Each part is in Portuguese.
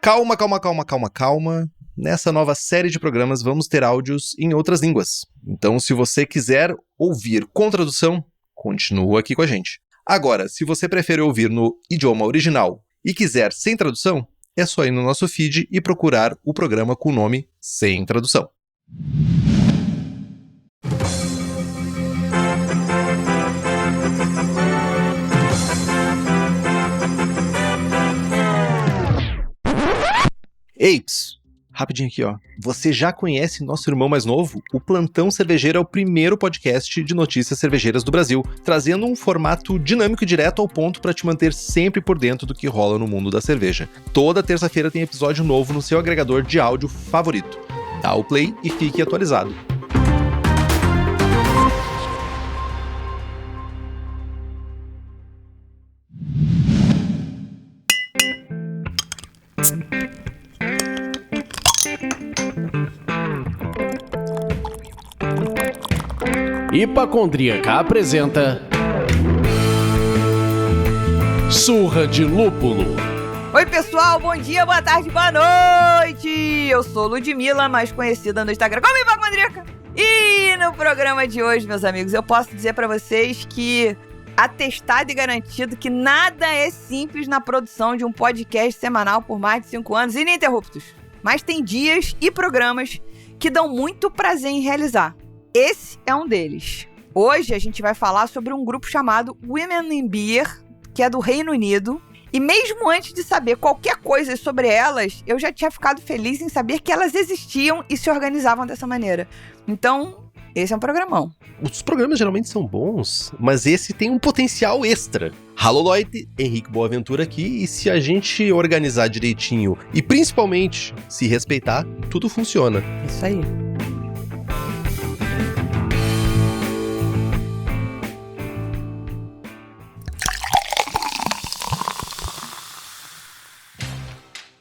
Calma, calma, calma, calma, calma. Nessa nova série de programas vamos ter áudios em outras línguas. Então, se você quiser ouvir com tradução, continua aqui com a gente. Agora, se você prefere ouvir no idioma original e quiser sem tradução, é só ir no nosso feed e procurar o programa com o nome Sem Tradução. Eips, rapidinho aqui, ó. Você já conhece nosso irmão mais novo? O Plantão Cervejeiro é o primeiro podcast de notícias cervejeiras do Brasil, trazendo um formato dinâmico e direto ao ponto para te manter sempre por dentro do que rola no mundo da cerveja. Toda terça-feira tem episódio novo no seu agregador de áudio favorito. Dá o play e fique atualizado. Hipacondríaca apresenta Surra de Lúpulo. Oi pessoal, bom dia, boa tarde, boa noite! Eu sou Ludmilla, mais conhecida no Instagram como Hipacondríaca. E no programa de hoje, meus amigos, eu posso dizer pra vocês que atestado e garantido que nada é simples na produção de um podcast semanal por mais de 5 anos ininterruptos. Mas tem dias e programas que dão muito prazer em realizar. Esse é um deles. Hoje a gente vai falar sobre um grupo chamado Women in Beer, que é do Reino Unido. E mesmo antes de saber qualquer coisa sobre elas, eu já tinha ficado feliz em saber que elas existiam e se organizavam dessa maneira. Então, esse é um programão. Os programas geralmente são bons, mas esse tem um potencial extra. Alô, Lloyd, Henrique Boaventura aqui, e se a gente organizar direitinho e principalmente se respeitar, tudo funciona. Isso aí.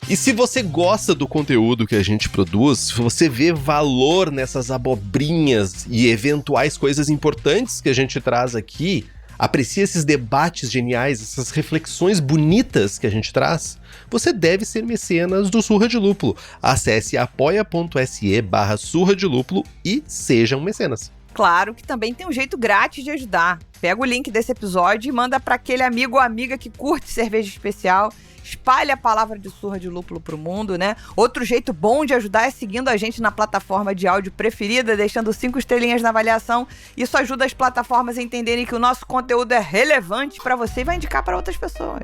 E se você gosta do conteúdo que a gente produz, se você vê valor nessas abobrinhas e eventuais coisas importantes que a gente traz aqui, aprecia esses debates geniais, essas reflexões bonitas que a gente traz, você deve ser mecenas do Surra de Lúpulo. Acesse apoia.se/Surra de Lúpulo e seja um mecenas. Claro que também tem um jeito grátis de ajudar. Pega o link desse episódio e manda para aquele amigo ou amiga que curte cerveja especial. Espalha a palavra de Surra de Lúpulo pro mundo, né? Outro jeito bom de ajudar é seguindo a gente na plataforma de áudio preferida, deixando 5 estrelinhas na avaliação. Isso ajuda as plataformas a entenderem que o nosso conteúdo é relevante para você e vai indicar para outras pessoas.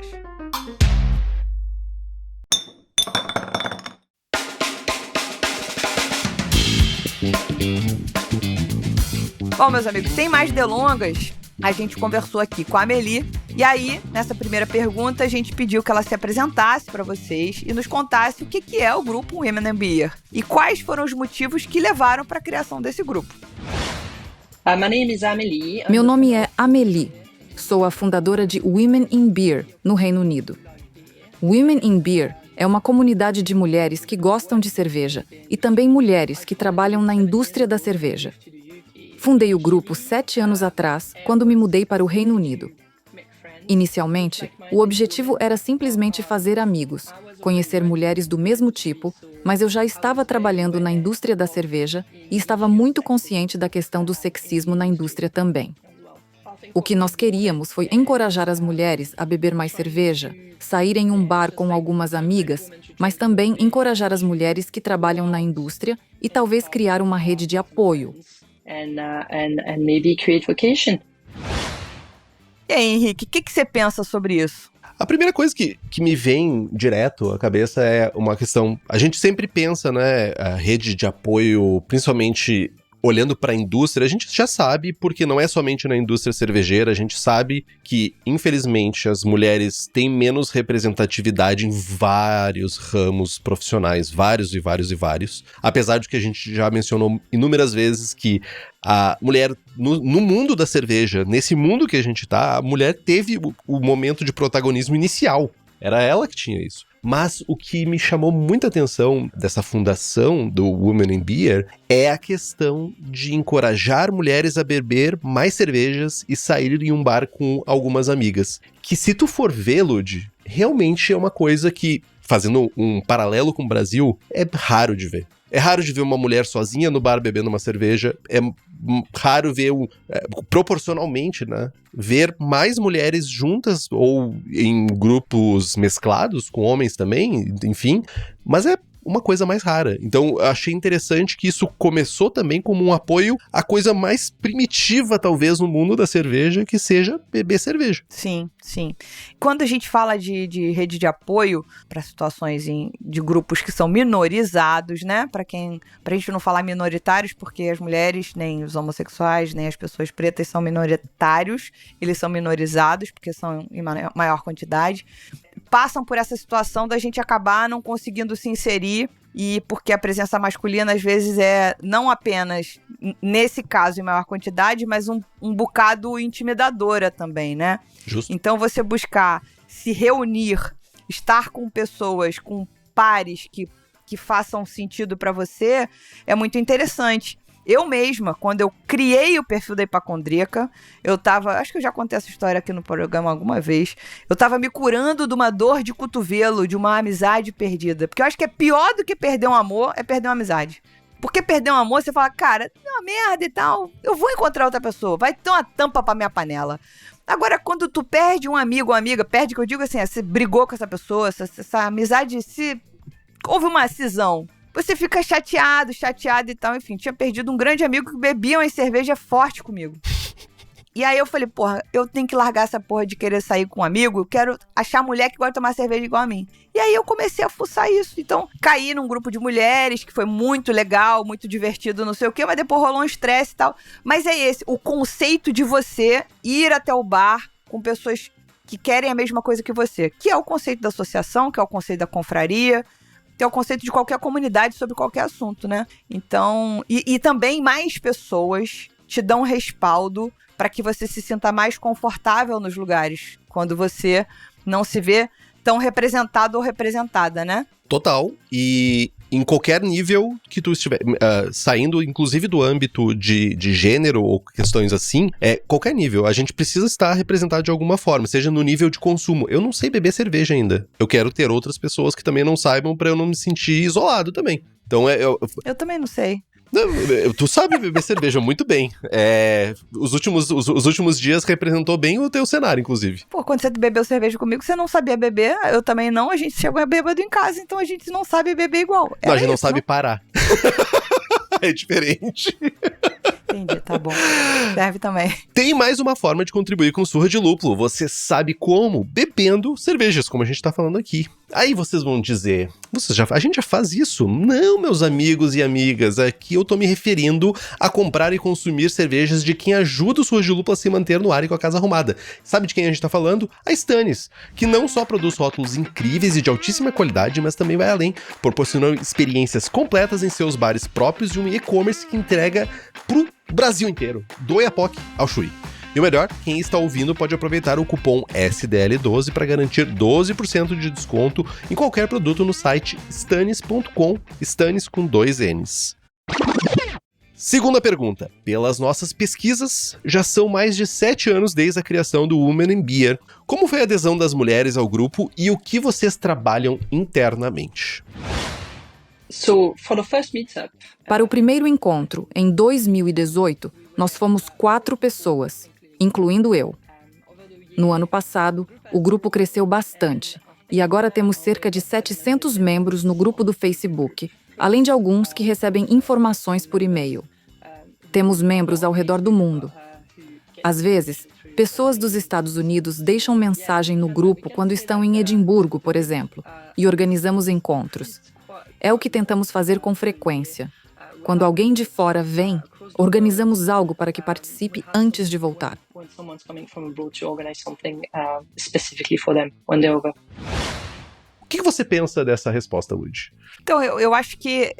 Bom, meus amigos, sem mais delongas, a gente conversou aqui com a Amélie. E aí, nessa primeira pergunta, a gente pediu que ela se apresentasse para vocês e nos contasse o que é o grupo Women in Beer e quais foram os motivos que levaram para a criação desse grupo. Meu nome é Amélie. Sou a fundadora de Women in Beer, no Reino Unido. Women in Beer é uma comunidade de mulheres que gostam de cerveja e também mulheres que trabalham na indústria da cerveja. Fundei o grupo 7 anos atrás, quando me mudei para o Reino Unido. Inicialmente, o objetivo era simplesmente fazer amigos, conhecer mulheres do mesmo tipo, mas eu já estava trabalhando na indústria da cerveja e estava muito consciente da questão do sexismo na indústria também. O que nós queríamos foi encorajar as mulheres a beber mais cerveja, sair em um bar com algumas amigas, mas também encorajar as mulheres que trabalham na indústria e talvez criar uma rede de apoio. And maybe create vocation. E aí, Henrique, o que você pensa sobre isso? A primeira coisa que me vem direto à cabeça é uma questão... A gente sempre pensa, né, a rede de apoio, principalmente olhando para a indústria, a gente já sabe, porque não é somente na indústria cervejeira, a gente sabe que, infelizmente, as mulheres têm menos representatividade em vários ramos profissionais, vários. Apesar de que a gente já mencionou inúmeras vezes que a mulher, no mundo da cerveja, nesse mundo que a gente tá, a mulher teve o momento de protagonismo inicial. Era ela que tinha isso. Mas o que me chamou muita atenção dessa fundação do Women in Beer é a questão de encorajar mulheres a beber mais cervejas e sair em um bar com algumas amigas. Que se tu for ver, Lud, realmente é uma coisa que fazendo um paralelo com o Brasil, é raro de ver. É raro de ver uma mulher sozinha no bar bebendo uma cerveja. É raro ver, proporcionalmente, né? Ver mais mulheres juntas ou em grupos mesclados com homens também, enfim. Mas é uma coisa mais rara. Então, eu achei interessante que isso começou também como um apoio à coisa mais primitiva, talvez, no mundo da cerveja, que seja beber cerveja. Sim, sim. Quando a gente fala de rede de apoio para situações de grupos que são minorizados, né? Pra gente não falar minoritários, porque as mulheres, nem os homossexuais, nem as pessoas pretas são minoritários, eles são minorizados, porque são em maior quantidade. Passam por essa situação da gente acabar não conseguindo se inserir, e porque a presença masculina às vezes é não apenas, nesse caso, em maior quantidade, mas um bocado intimidadora também, né? Justo. Então você buscar se reunir, estar com pessoas, com pares que façam sentido para você, é muito interessante. Eu mesma, quando eu criei o perfil da Hipacondríaca, acho que eu já contei essa história aqui no programa alguma vez, eu tava me curando de uma dor de cotovelo, de uma amizade perdida. Porque eu acho que é pior do que perder um amor, é perder uma amizade. Porque perder um amor, você fala, cara, é uma merda e tal, eu vou encontrar outra pessoa, vai ter uma tampa pra minha panela. Agora, quando tu perde um amigo ou amiga, perde, que eu digo assim, você brigou com essa pessoa, essa amizade, houve uma cisão. Você fica chateado e tal, enfim. Tinha perdido um grande amigo que bebia uma cerveja forte comigo. E aí eu falei, porra, eu tenho que largar essa porra de querer sair com um amigo, eu quero achar mulher que gosta de tomar cerveja igual a mim. E aí eu comecei a fuçar isso. Então, caí num grupo de mulheres, que foi muito legal, muito divertido, não sei o quê, mas depois rolou um estresse e tal. Mas é esse, o conceito de você ir até o bar com pessoas que querem a mesma coisa que você, que é o conceito da associação, que é o conceito da confraria, que é o conceito de qualquer comunidade sobre qualquer assunto, né? Então, e também mais pessoas te dão respaldo para que você se sinta mais confortável nos lugares, quando você não se vê tão representado ou representada, né? Total. E em qualquer nível que tu estiver, saindo inclusive do âmbito de gênero ou questões assim, qualquer nível, a gente precisa estar representado de alguma forma, seja no nível de consumo. Eu não sei beber cerveja ainda. Eu quero ter outras pessoas que também não saibam pra eu não me sentir isolado também. Então eu também não sei. Tu sabe beber cerveja muito bem. Os últimos dias representou bem o teu cenário, inclusive. Pô, quando você bebeu cerveja comigo, você não sabia beber, eu também não, a gente chegou bêbado em casa, então a gente não sabe beber igual. Não, a gente não sabe parar. É diferente. Entendi, tá bom. Serve também. Tem mais uma forma de contribuir com Surra de Lúpulo. Você sabe como? Bebendo cervejas, como a gente tá falando aqui. Aí vocês vão dizer, a gente já faz isso? Não, meus amigos e amigas, aqui eu tô me referindo a comprar e consumir cervejas de quem ajuda o Surra de Lúpulo a se manter no ar e com a casa arrumada. Sabe de quem a gente tá falando? A Stannis, que não só produz rótulos incríveis e de altíssima qualidade, mas também vai além, proporcionando experiências completas em seus bares próprios de um e-commerce que entrega pro Brasil inteiro, do Oiapoque ao Chuí. E o melhor, quem está ouvindo pode aproveitar o cupom SDL12 para garantir 12% de desconto em qualquer produto no site Stannis.com, Stannis com 2 N's. Segunda pergunta. Pelas nossas pesquisas, já são mais de 7 anos desde a criação do Women in Beer. Como foi a adesão das mulheres ao grupo e o que vocês trabalham internamente? Para o primeiro encontro, em 2018, nós fomos 4 pessoas, incluindo eu. No ano passado, o grupo cresceu bastante e agora temos cerca de 700 membros no grupo do Facebook, além de alguns que recebem informações por e-mail. Temos membros ao redor do mundo. Às vezes, pessoas dos Estados Unidos deixam mensagem no grupo quando estão em Edimburgo, por exemplo, e organizamos encontros. É o que tentamos fazer com frequência. Quando alguém de fora vem, organizamos algo para que participe antes de voltar. O que você pensa dessa resposta, Woody? Então, eu acho que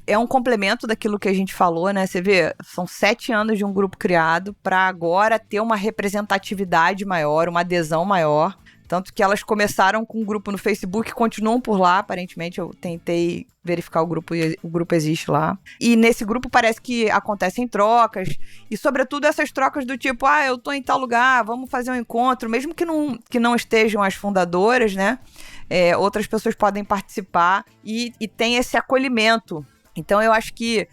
é um complemento daquilo que a gente falou, né? Você vê, são 7 anos de um grupo criado para agora ter uma representatividade maior, uma adesão maior. Tanto que elas começaram com um grupo no Facebook, continuam por lá, aparentemente. Eu tentei verificar o grupo e o grupo existe lá. E nesse grupo parece que acontecem trocas. E sobretudo essas trocas do tipo, eu tô em tal lugar, vamos fazer um encontro. Mesmo que não estejam as fundadoras, né? outras pessoas podem participar e tem esse acolhimento. Então eu acho que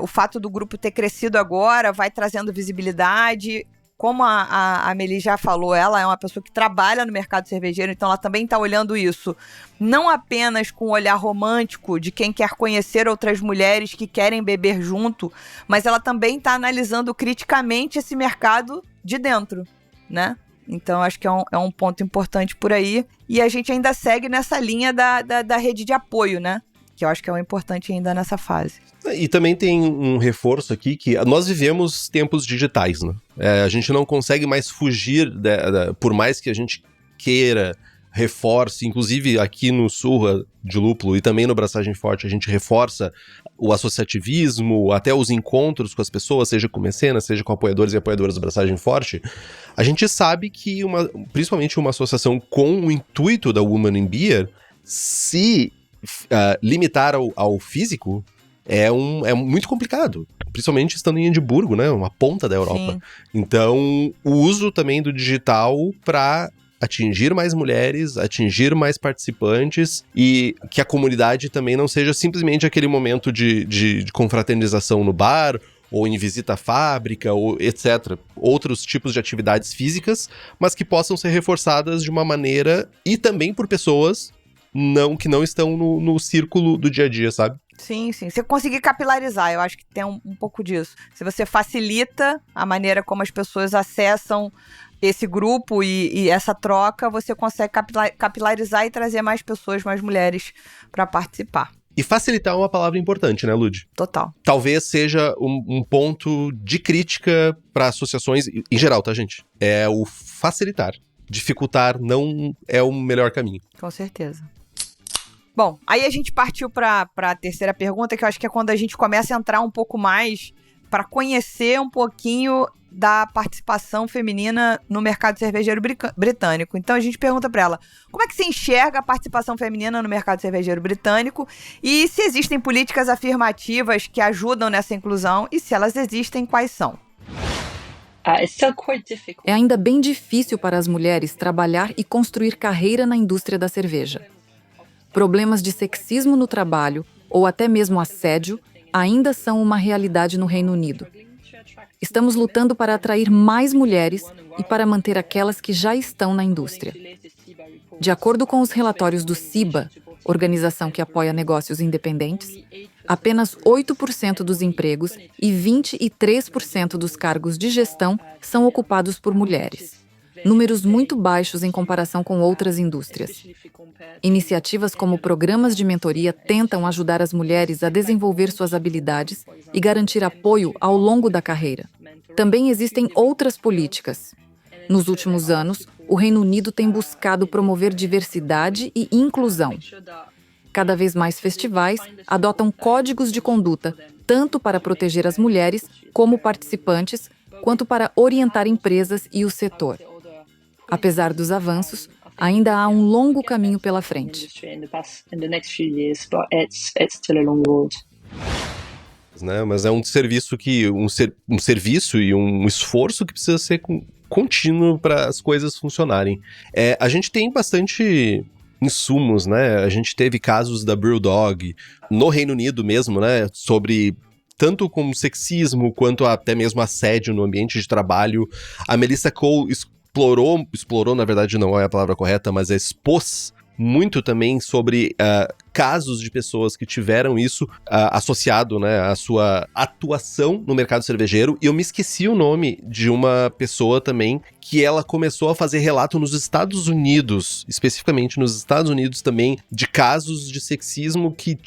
o fato do grupo ter crescido agora vai trazendo visibilidade. Como a Amélie já falou, ela é uma pessoa que trabalha no mercado cervejeiro, então ela também está olhando isso não apenas com um olhar romântico de quem quer conhecer outras mulheres que querem beber junto, mas ela também está analisando criticamente esse mercado de dentro, né? Então acho que é um ponto importante por aí. E a gente ainda segue nessa linha da rede de apoio, né? Que eu acho que é o importante ainda nessa fase. E também tem um reforço aqui que nós vivemos tempos digitais, né? A gente não consegue mais fugir, por mais que a gente queira, reforce, inclusive aqui no Surra de Lúpulo e também no Braçagem Forte, a gente reforça o associativismo, até os encontros com as pessoas, seja com mecenas, seja com apoiadores e apoiadoras do Braçagem Forte. A gente sabe que, principalmente uma associação com o intuito da Women in Beer, se limitar ao físico, é muito complicado, principalmente estando em Edimburgo, né, uma ponta da Europa. Sim. Então, o uso também do digital para atingir mais mulheres, atingir mais participantes e que a comunidade também não seja simplesmente aquele momento de confraternização no bar ou em visita à fábrica, ou etc. Outros tipos de atividades físicas, mas que possam ser reforçadas de uma maneira e também por pessoas que não estão no círculo do dia a dia, sabe? Sim, sim. Você conseguir capilarizar, eu acho que tem um pouco disso. Se você facilita a maneira como as pessoas acessam esse grupo e essa troca, você consegue capilarizar e trazer mais pessoas, mais mulheres para participar. E facilitar é uma palavra importante, né, Lud? Total. Talvez seja um ponto de crítica para associações, em geral, tá, gente? É o facilitar. Dificultar não é o melhor caminho. Com certeza. Bom, aí a gente partiu para a terceira pergunta, que eu acho que é quando a gente começa a entrar um pouco mais para conhecer um pouquinho da participação feminina no mercado cervejeiro britânico. Então a gente pergunta para ela, como é que você enxerga a participação feminina no mercado cervejeiro britânico e se existem políticas afirmativas que ajudam nessa inclusão e se elas existem, quais são? É ainda bem difícil para as mulheres trabalhar e construir carreira na indústria da cerveja. Problemas de sexismo no trabalho, ou até mesmo assédio, ainda são uma realidade no Reino Unido. Estamos lutando para atrair mais mulheres e para manter aquelas que já estão na indústria. De acordo com os relatórios do CIBA, organização que apoia negócios independentes, apenas 8% dos empregos e 23% dos cargos de gestão são ocupados por mulheres. Números muito baixos em comparação com outras indústrias. Iniciativas como programas de mentoria tentam ajudar as mulheres a desenvolver suas habilidades e garantir apoio ao longo da carreira. Também existem outras políticas. Nos últimos anos, o Reino Unido tem buscado promover diversidade e inclusão. Cada vez mais festivais adotam códigos de conduta, tanto para proteger as mulheres como participantes, quanto para orientar empresas e o setor. Apesar dos avanços, ainda há um longo caminho pela frente. Né? Mas é um serviço um serviço e um esforço que precisa ser contínuo para as coisas funcionarem. A gente tem bastante insumos, né? A gente teve casos da Brewdog no Reino Unido mesmo, né? Sobre tanto como sexismo quanto até mesmo assédio no ambiente de trabalho. A Melissa Cole explorou, na verdade não é a palavra correta, mas expôs muito também sobre casos de pessoas que tiveram isso associado, né, à sua atuação no mercado cervejeiro. E eu me esqueci o nome de uma pessoa também que ela começou a fazer relato nos Estados Unidos, especificamente nos Estados Unidos também, de casos de sexismo que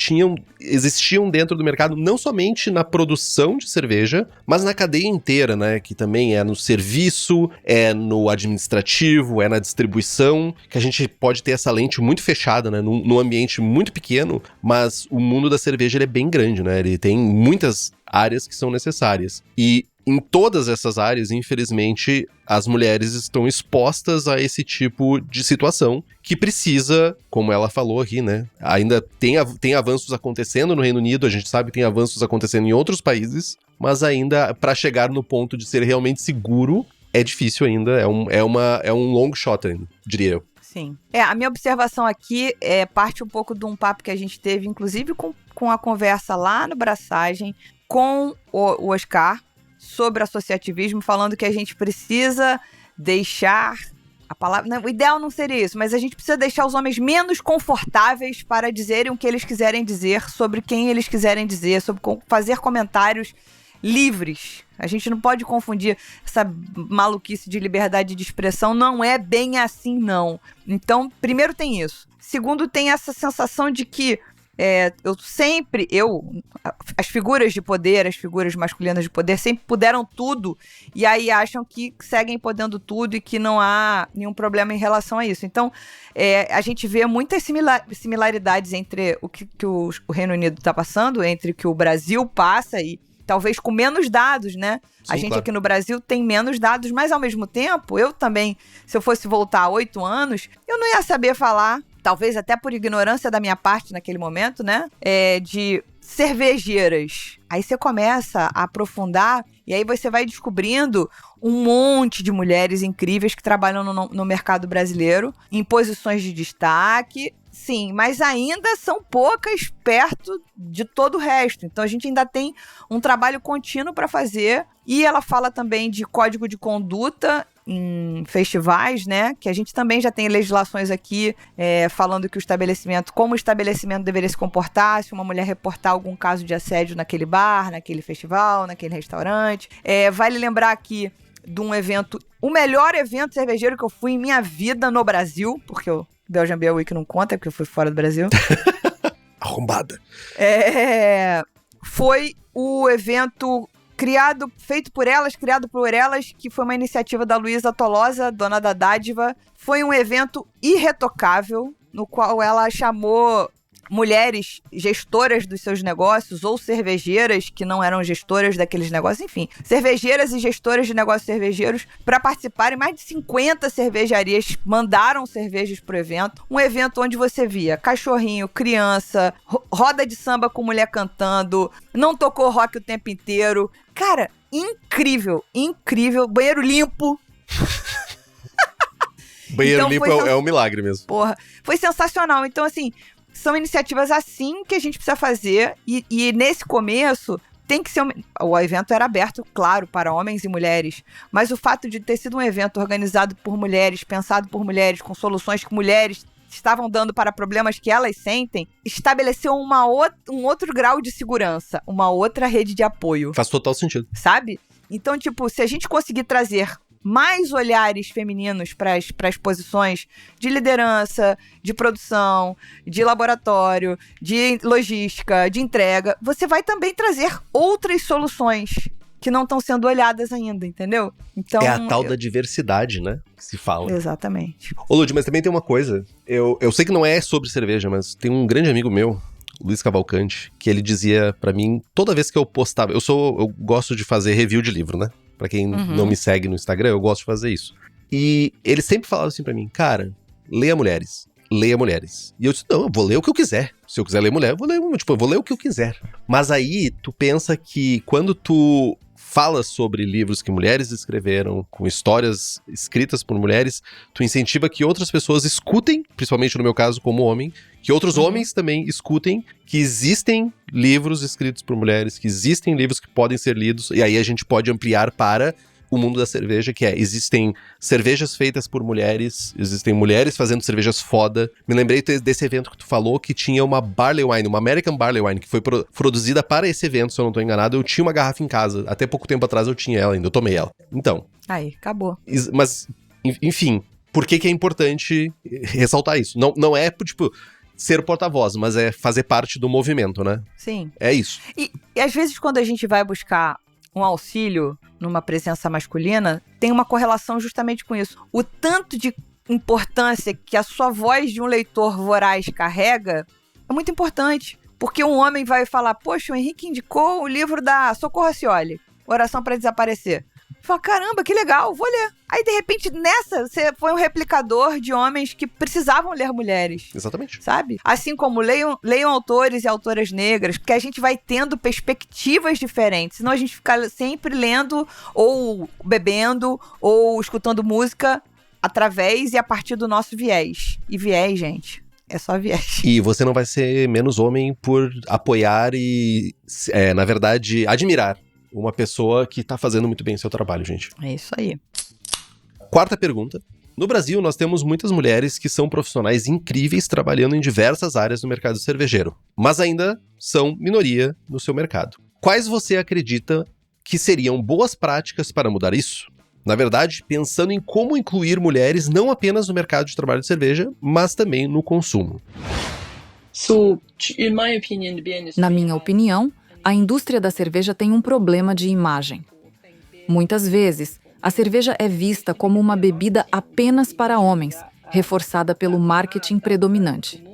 existiam dentro do mercado, não somente na produção de cerveja, mas na cadeia inteira, né, que também é no serviço, é no administrativo, é na distribuição, que a gente pode ter essa lente muito fechada, né, num ambiente muito pequeno, mas o mundo da cerveja ele é bem grande, né, ele tem muitas áreas que são necessárias. E em todas essas áreas, infelizmente, as mulheres estão expostas a esse tipo de situação que precisa, como ela falou aqui, né? Ainda tem avanços acontecendo no Reino Unido, a gente sabe que tem avanços acontecendo em outros países, mas ainda para chegar no ponto de ser realmente seguro, é difícil ainda, é um long shot ainda, diria eu. Sim. A minha observação aqui parte um pouco de um papo que a gente teve, inclusive com a conversa lá no Braçagem, com o Oscar, sobre associativismo, falando que a gente precisa deixar... A palavra, não, o ideal não seria isso, mas a gente precisa deixar os homens menos confortáveis para dizerem o que eles quiserem dizer, sobre quem eles quiserem dizer, sobre fazer comentários livres. A gente não pode confundir essa maluquice de liberdade de expressão, não é bem assim, não. Então, primeiro tem isso. Segundo, tem essa sensação de que as figuras de poder, as figuras masculinas de poder sempre puderam tudo e aí acham que seguem podendo tudo e que não há nenhum problema em relação a isso. Então, a gente vê muitas similaridades entre o que o Reino Unido está passando, entre o que o Brasil passa e talvez com menos dados, né? Sim, a gente claro. aqui no Brasil tem menos dados, mas ao mesmo tempo, eu também, se eu fosse voltar há 8 anos, eu não ia saber falar, talvez até por ignorância da minha parte naquele momento, né? De cervejeiras. Aí você começa a aprofundar e aí você vai descobrindo um monte de mulheres incríveis que trabalham no mercado brasileiro, em posições de destaque. Sim, mas ainda são poucas perto de todo o resto. Então a gente ainda tem um trabalho contínuo para fazer. E ela fala também de código de conduta em festivais, né? Que a gente também já tem legislações aqui falando que como o estabelecimento deveria se comportar se uma mulher reportar algum caso de assédio naquele bar, naquele festival, naquele restaurante. Vale lembrar aqui de um evento, o melhor evento cervejeiro que eu fui em minha vida no Brasil, porque o Belgian Beer Week não conta, porque eu fui fora do Brasil. Arrombada. Foi o evento feito por elas, criado por elas, que foi uma iniciativa da Luísa Tolosa, dona da dádiva. Foi um evento irretocável, no qual ela chamou mulheres gestoras dos seus negócios ou cervejeiras que não eram gestoras daqueles negócios, enfim, cervejeiras e gestoras de negócios cervejeiros para participarem. Mais de 50 cervejarias mandaram cervejas pro evento. Um evento onde você via cachorrinho, criança, roda de samba com mulher cantando, não tocou rock o tempo inteiro. Cara, incrível, incrível. Banheiro limpo. Banheiro Então, limpo é um milagre mesmo. Porra, foi sensacional. Então, assim, são iniciativas assim que a gente precisa fazer e nesse começo tem que ser... O evento era aberto, claro, para homens e mulheres, mas o fato de ter sido um evento organizado por mulheres, pensado por mulheres, com soluções que mulheres estavam dando para problemas que elas sentem, estabeleceu um outro grau de segurança, uma outra rede de apoio. Faz total sentido. Sabe? Então, tipo, se a gente conseguir trazer mais olhares femininos para as posições de liderança, de produção, de laboratório, de logística, de entrega, você vai também trazer outras soluções que não estão sendo olhadas ainda, entendeu? Então, é a tal da diversidade, né? Que se fala. Exatamente. Ô, Lud, mas também tem uma coisa. Eu sei que não é sobre cerveja, mas tem um grande amigo meu, Luiz Cavalcante, que ele dizia pra mim, toda vez que eu postava... Eu gosto de fazer review de livro, né? Pra quem não me segue no Instagram, eu gosto de fazer isso. E ele sempre falava assim pra mim, cara, leia mulheres. Leia mulheres. E eu disse, não, eu vou ler o que eu quiser. Se eu quiser ler mulher, eu vou ler o que eu quiser. Mas aí, tu pensa que quando tu fala sobre livros que mulheres escreveram, com histórias escritas por mulheres, tu incentiva que outras pessoas escutem, principalmente no meu caso como homem, que outros homens também escutem que existem livros escritos por mulheres, que existem livros que podem ser lidos, e aí a gente pode ampliar para o mundo da cerveja, que existem cervejas feitas por mulheres, existem mulheres fazendo cervejas foda. Me lembrei desse evento que tu falou, que tinha uma Barley Wine, uma American Barley Wine, que foi produzida para esse evento, se eu não tô enganado. Eu tinha uma garrafa em casa, até pouco tempo atrás eu tinha ela ainda, eu tomei ela. Então. Aí, acabou. Mas, enfim, por que é importante ressaltar isso? Não é, tipo, ser porta-voz, mas é fazer parte do movimento, né? Sim. É isso. E às vezes quando a gente vai buscar um auxílio numa presença masculina, tem uma correlação justamente com isso. O tanto de importância que a sua voz de um leitor voraz carrega é muito importante. Porque um homem vai falar, poxa, o Henrique indicou o livro da Socorro Racioli, Oração para Desaparecer. Fala, caramba, que legal, vou ler. Aí, de repente, nessa, você foi um replicador de homens que precisavam ler mulheres. Exatamente. Sabe? Assim como leiam autores e autoras negras, porque a gente vai tendo perspectivas diferentes. Senão a gente fica sempre lendo, ou bebendo, ou escutando música através e a partir do nosso viés. E viés, gente, é só viés. E você não vai ser menos homem por apoiar e, na verdade, admirar uma pessoa que tá fazendo muito bem o seu trabalho, gente. É isso aí. Quarta pergunta. No Brasil, nós temos muitas mulheres que são profissionais incríveis trabalhando em diversas áreas do mercado cervejeiro, mas ainda são minoria no seu mercado. Quais você acredita que seriam boas práticas para mudar isso? Na verdade, pensando em como incluir mulheres não apenas no mercado de trabalho de cerveja, mas também no consumo. Na minha opinião, a indústria da cerveja tem um problema de imagem. Muitas vezes, a cerveja é vista como uma bebida apenas para homens, reforçada pelo marketing predominante.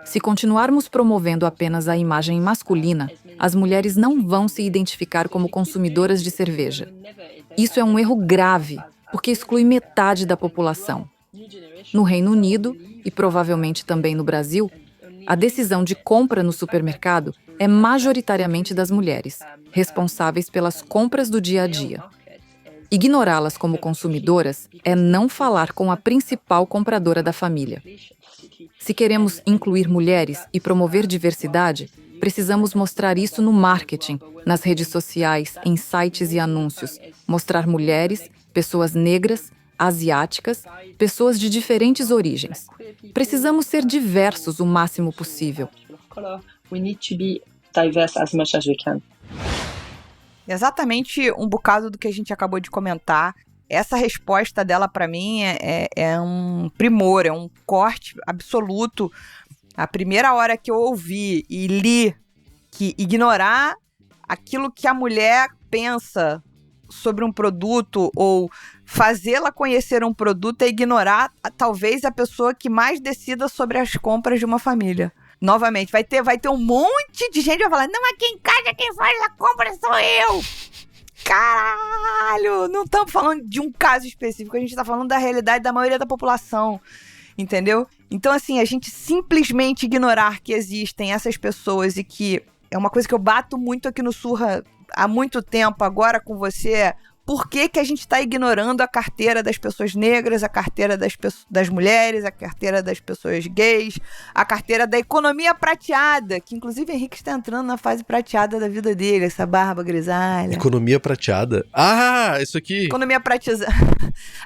Se continuarmos promovendo apenas a imagem masculina, as mulheres não vão se identificar como consumidoras de cerveja. Isso é um erro grave, porque exclui metade da população. No Reino Unido, e provavelmente também no Brasil, a decisão de compra no supermercado é majoritariamente das mulheres, responsáveis pelas compras do dia a dia. Ignorá-las como consumidoras é não falar com a principal compradora da família. Se queremos incluir mulheres e promover diversidade, precisamos mostrar isso no marketing, nas redes sociais, em sites e anúncios. Mostrar mulheres, pessoas negras, asiáticas, pessoas de diferentes origens. Precisamos ser diversos o máximo possível. Exatamente um bocado do que a gente acabou de comentar. Essa resposta dela, para mim, é um primor, é um corte absoluto. A primeira hora que eu ouvi e li que ignorar aquilo que a mulher pensa sobre um produto ou fazê-la conhecer um produto é ignorar talvez a pessoa que mais decida sobre as compras de uma família. Novamente, vai ter um monte de gente que vai falar, não, aqui em casa quem faz a compra sou eu. Caralho, não estamos falando de um caso específico, a gente está falando da realidade da maioria da população, entendeu? Então, assim, a gente simplesmente ignorar que existem essas pessoas e que é uma coisa que eu bato muito aqui no Surra há muito tempo, agora com você, por que a gente está ignorando a carteira das pessoas negras, a carteira das mulheres, a carteira das pessoas gays, a carteira da economia prateada, que inclusive o Henrique está entrando na fase prateada da vida dele, essa barba grisalha. Economia prateada? Ah, isso aqui! Economia prateada.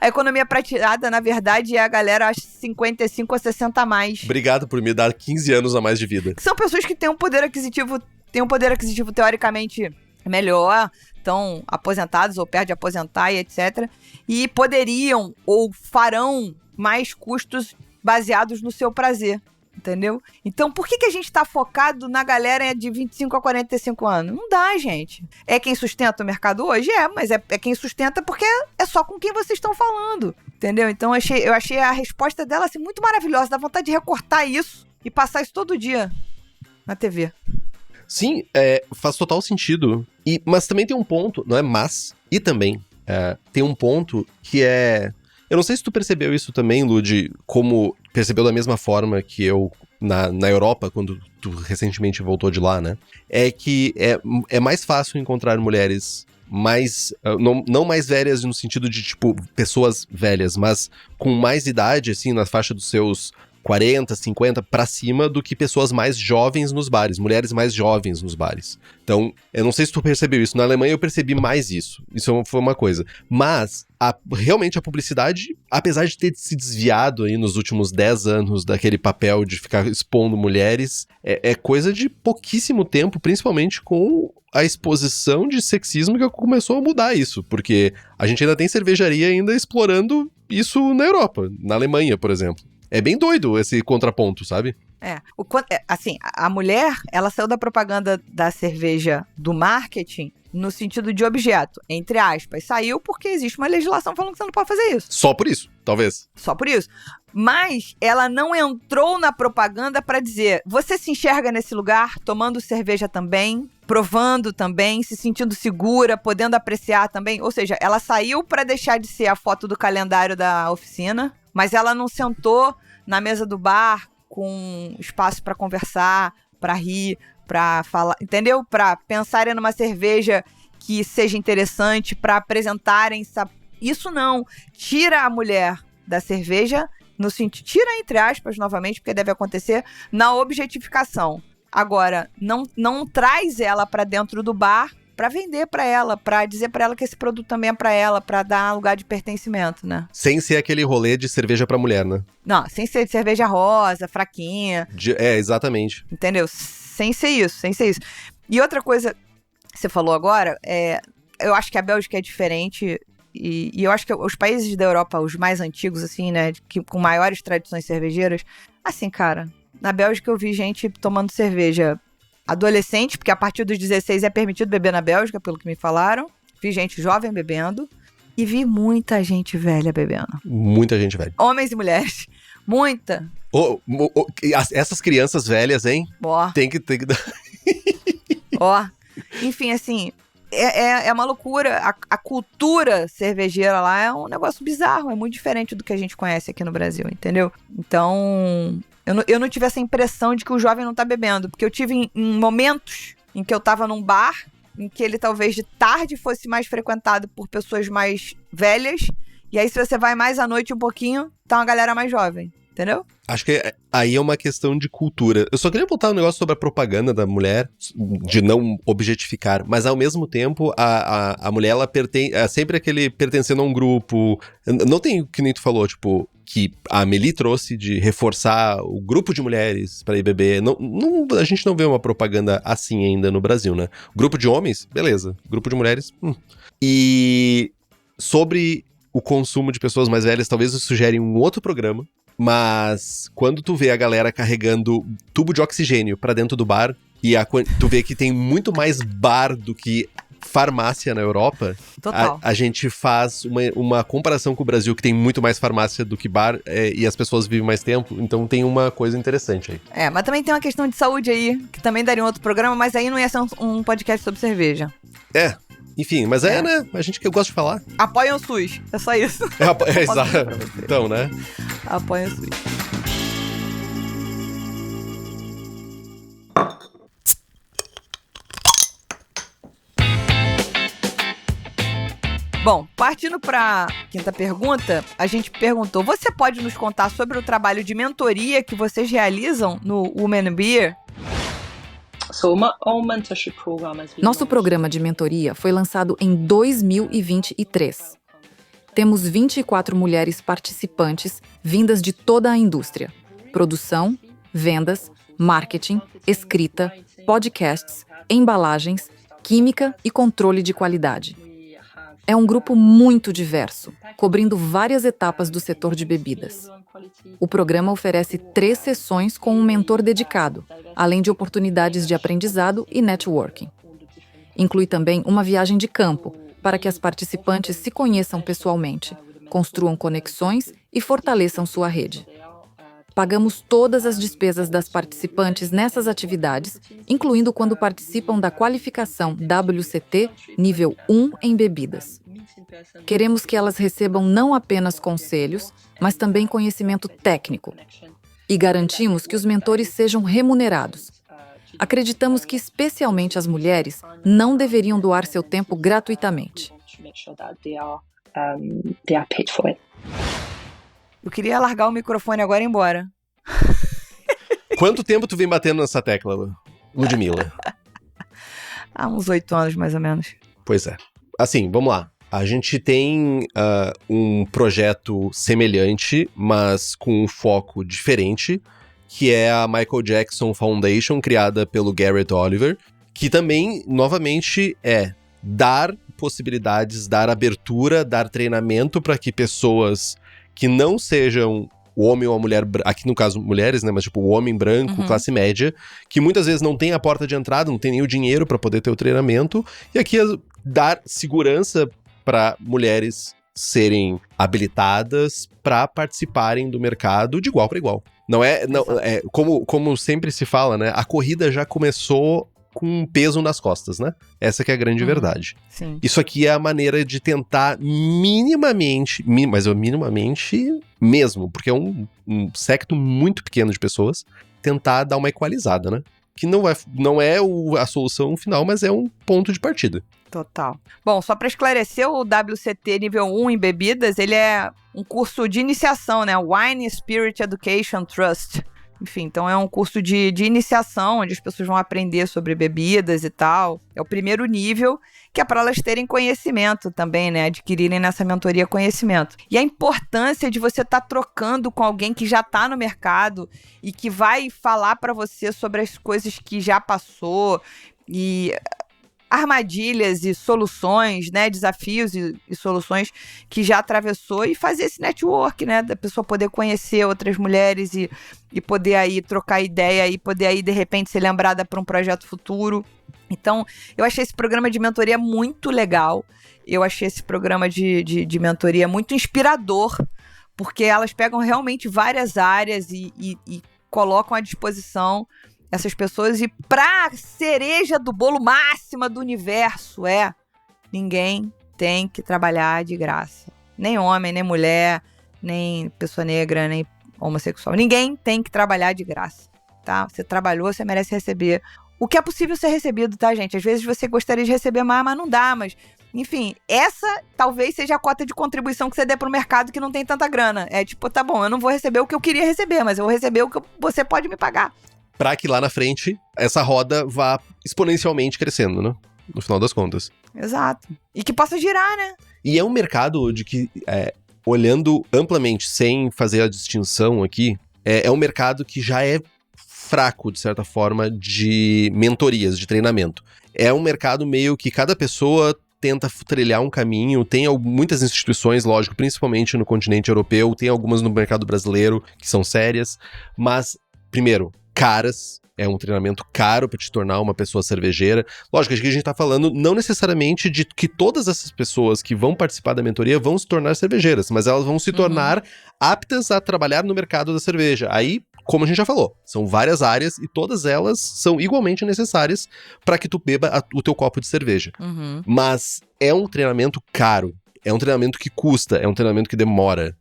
A economia prateada, na verdade, é a galera 55 a 60 a mais. Obrigado por me dar 15 anos a mais de vida. São pessoas que têm um poder aquisitivo teoricamente melhor, estão aposentados ou perto de aposentar e etc. E poderiam ou farão mais custos baseados no seu prazer, entendeu? Então, por que a gente tá focado na galera de 25 a 45 anos? Não dá, gente. É quem sustenta o mercado hoje? Mas é quem sustenta porque é só com quem vocês estão falando, entendeu? Então, eu achei a resposta dela assim, muito maravilhosa. Dá vontade de recortar isso e passar isso todo dia na TV. Sim, faz total sentido. Mas também tem um ponto, não é mas, e também tem um ponto que é... Eu não sei se tu percebeu isso também, Lud, como percebeu da mesma forma que eu na Europa, quando tu recentemente voltou de lá, né? É que é mais fácil encontrar mulheres mais... Não mais velhas no sentido de, tipo, pessoas velhas, mas com mais idade, assim, na faixa dos seus 40, 50 pra cima do que pessoas mais jovens nos bares, mulheres mais jovens nos bares. Então, eu não sei se tu percebeu isso. Na Alemanha eu percebi mais isso. Isso foi uma coisa. Mas, realmente a publicidade, apesar de ter se desviado aí nos últimos 10 anos daquele papel de ficar expondo mulheres, é coisa de pouquíssimo tempo, principalmente com a exposição de sexismo que começou a mudar isso. Porque a gente ainda tem cervejaria ainda explorando isso na Europa, na Alemanha, por exemplo. É bem doido esse contraponto, sabe? Assim, a mulher, ela saiu da propaganda da cerveja do marketing no sentido de objeto, entre aspas. Saiu porque existe uma legislação falando que você não pode fazer isso. Só por isso, talvez. Só por isso. Mas ela não entrou na propaganda para dizer, você se enxerga nesse lugar tomando cerveja também, provando também, se sentindo segura, podendo apreciar também. Ou seja, ela saiu para deixar de ser a foto do calendário da oficina, mas ela não sentou na mesa do bar com espaço para conversar, para rir, para falar, entendeu? Para pensarem numa cerveja que seja interessante, para apresentarem. Isso não. Tira a mulher da cerveja, no sentido, tira entre aspas novamente, porque deve acontecer, na objetificação. Agora, não traz ela pra dentro do bar pra vender pra ela, pra dizer pra ela que esse produto também é pra ela, pra dar lugar de pertencimento, né? Sem ser aquele rolê de cerveja pra mulher, né? Não, sem ser de cerveja rosa, fraquinha. Exatamente. Entendeu? Sem ser isso. E outra coisa que você falou agora, eu acho que a Bélgica é diferente, e eu acho que os países da Europa, os mais antigos, assim, né, com maiores tradições cervejeiras, assim, cara, na Bélgica eu vi gente tomando cerveja adolescente, porque a partir dos 16 é permitido beber na Bélgica, pelo que me falaram. Vi gente jovem bebendo e vi muita gente velha bebendo. Muita gente velha. Homens e mulheres. Muita. Essas crianças velhas, hein? Ó. Tem que dar. Ó. Enfim, assim, é uma loucura. A cultura cervejeira lá é um negócio bizarro. É muito diferente do que a gente conhece aqui no Brasil, entendeu? Então, eu não tive essa impressão de que o jovem não tá bebendo. Porque eu tive em momentos em que eu tava num bar, em que ele talvez de tarde fosse mais frequentado por pessoas mais velhas. E aí, se você vai mais à noite um pouquinho, tá uma galera mais jovem. Entendeu? Acho que aí é uma questão de cultura. Eu só queria voltar um negócio sobre a propaganda da mulher, de não objetificar, mas ao mesmo tempo a mulher, ela é sempre aquele pertencendo a um grupo. Não tem o que nem tu falou, tipo, que a Amélie trouxe de reforçar o grupo de mulheres pra ir beber. A gente não vê uma propaganda assim ainda no Brasil, né? Grupo de homens, beleza. Grupo de mulheres, E sobre o consumo de pessoas mais velhas, talvez isso sugere um outro programa. Mas quando tu vê a galera carregando tubo de oxigênio pra dentro do bar, e tu vê que tem muito mais bar do que farmácia na Europa, a gente faz uma comparação com o Brasil, que tem muito mais farmácia do que bar, e as pessoas vivem mais tempo, então tem uma coisa interessante aí. Mas também tem uma questão de saúde aí, que também daria um outro programa, mas aí não ia ser um podcast sobre cerveja. Enfim, mas né? A gente que eu gosto de falar. Apoiem o SUS, é só isso. Exato. Então, né? Apoiem o SUS. Bom, partindo para a quinta pergunta, a gente perguntou: você pode nos contar sobre o trabalho de mentoria que vocês realizam no Women Beer? Nosso programa de mentoria foi lançado em 2023. Temos 24 mulheres participantes vindas de toda a indústria: produção, vendas, marketing, escrita, podcasts, embalagens, química e controle de qualidade. É um grupo muito diverso, cobrindo várias etapas do setor de bebidas. O programa oferece 3 sessões com um mentor dedicado, além de oportunidades de aprendizado e networking. Inclui também uma viagem de campo, para que as participantes se conheçam pessoalmente, construam conexões e fortaleçam sua rede. Pagamos todas as despesas das participantes nessas atividades, incluindo quando participam da qualificação WCT nível 1 em bebidas. Queremos que elas recebam não apenas conselhos, mas também conhecimento técnico. E garantimos que os mentores sejam remunerados. Acreditamos que, especialmente as mulheres, não deveriam doar seu tempo gratuitamente. Eu queria largar o microfone agora e ir embora. Quanto tempo tu vem batendo nessa tecla, Ludmilla? Há uns 8 anos, mais ou menos. Pois é. Assim, vamos lá. A gente tem um projeto semelhante, mas com um foco diferente, que é a Michael Jackson Foundation, criada pelo Garrett Oliver, que também, novamente, é dar possibilidades, dar abertura, dar treinamento para que pessoas que não sejam o homem ou a mulher, aqui no caso mulheres, né, mas tipo o homem branco, classe média, que muitas vezes não tem a porta de entrada, não tem nem o dinheiro para poder ter o treinamento, e aqui dar segurança para mulheres serem habilitadas para participarem do mercado de igual para igual. Não é como sempre se fala, né? A corrida já começou com um peso nas costas, né? Essa que é a grande verdade. Sim. Isso aqui é a maneira de tentar minimamente mesmo, porque é um secto muito pequeno de pessoas, tentar dar uma equalizada, né? Que não é a solução final, mas é um ponto de partida. Total. Bom, só para esclarecer, o WCT nível 1 em bebidas, ele é um curso de iniciação, né? Wine Spirit Education Trust. Enfim, então é um curso de iniciação, onde as pessoas vão aprender sobre bebidas e tal. É o primeiro nível, que é para elas terem conhecimento também, né? Adquirirem nessa mentoria conhecimento. E a importância de você estar trocando com alguém que já está no mercado e que vai falar para você sobre as coisas que já passou e armadilhas e soluções, né, desafios e soluções que já atravessou e fazer esse network, né, da pessoa poder conhecer outras mulheres e poder aí trocar ideia e poder aí de repente ser lembrada para um projeto futuro. Então, eu achei esse programa de mentoria muito legal, eu achei esse programa de mentoria muito inspirador, porque elas pegam realmente várias áreas e colocam à disposição essas pessoas, e pra cereja do bolo máxima do universo ninguém tem que trabalhar de graça. Nem homem, nem mulher, nem pessoa negra, nem homossexual. Ninguém tem que trabalhar de graça, tá? Você trabalhou, você merece receber o que é possível ser recebido, tá, gente? Às vezes você gostaria de receber mais, mas não dá, mas... Enfim, essa talvez seja a cota de contribuição que você dê pro mercado que não tem tanta grana. É tipo, tá bom, eu não vou receber o que eu queria receber, mas eu vou receber o que você pode me pagar. Pra que lá na frente, essa roda vá exponencialmente crescendo, né? No final das contas. Exato. E que possa girar, né? E é um mercado de que, olhando amplamente, sem fazer a distinção aqui, é um mercado que já é fraco, de certa forma, de mentorias, de treinamento. É um mercado meio que cada pessoa tenta trilhar um caminho, tem muitas instituições, lógico, principalmente no continente europeu, tem algumas no mercado brasileiro que são sérias, mas, primeiro, caras, é um treinamento caro para te tornar uma pessoa cervejeira. Lógico, aqui a gente tá falando não necessariamente de que todas essas pessoas que vão participar da mentoria vão se tornar cervejeiras, mas elas vão se tornar aptas a trabalhar no mercado da cerveja. Aí, como a gente já falou, são várias áreas e todas elas são igualmente necessárias para que tu beba o teu copo de cerveja. Mas é um treinamento caro. É um treinamento que custa, é um treinamento que demora.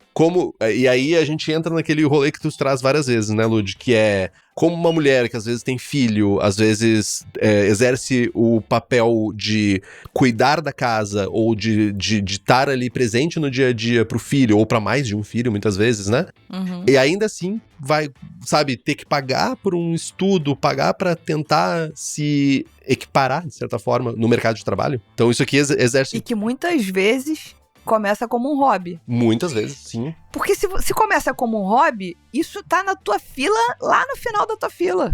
E aí a gente entra naquele rolê que tu traz várias vezes, né, Lud? Que é como uma mulher que às vezes tem filho, às vezes exerce o papel de cuidar da casa ou de estar ali presente no dia a dia pro filho, ou pra mais de um filho, muitas vezes, né? E ainda assim vai, sabe, ter que pagar por um estudo, pagar pra tentar se equiparar, de certa forma, no mercado de trabalho. Então isso aqui exerce... E que muitas vezes começa como um hobby. Muitas vezes, sim. Porque se começa como um hobby, isso tá na tua fila, lá no final da tua fila.